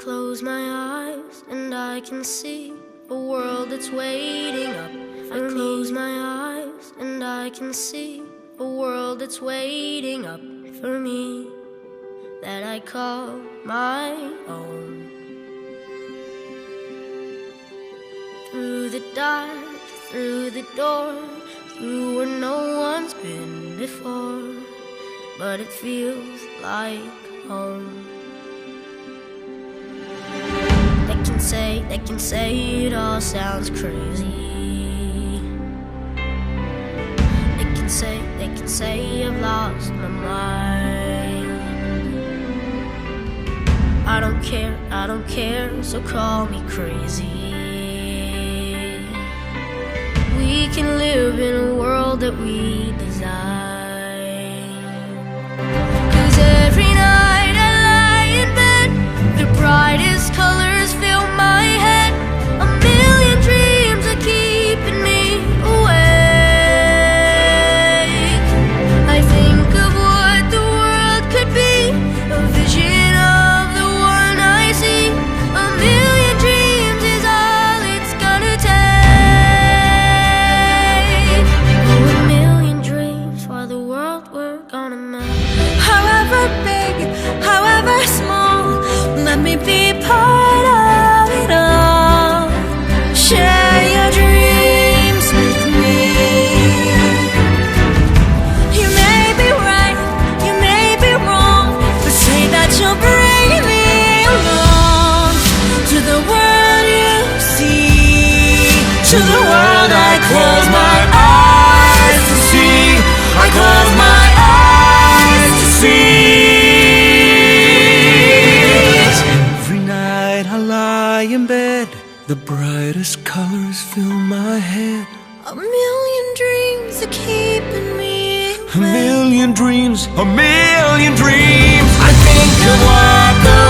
close my eyes and I can see a world that's waiting up for me. I close my eyes and I can see a world that's waiting up for me, that I call my own. Through the dark, through the door, through where no one's been before, but it feels like home. They can say it all sounds crazy. They can say I've lost my mind. I don't care, so call me crazy. We can live in a world that we design. 'Cause every night I lie in bed, the brightest colors fill my head. A million dreams are keeping me awake. I think of what the world could be, a vision of the one I see. A million dreams is all it's gonna take. Oh, a million dreams for the world we're gonna make. However big, however small, let me be part of it all. Share your dreams with me. You may be right, you may be wrong, but say that you'll bring me along to the world you see, to the world I close my eyes to see. I close my eyes to see. Every night I lie in bed, the brightest colors fill my head. A million dreams are keeping me A million dreams, a million dreams. I think of what the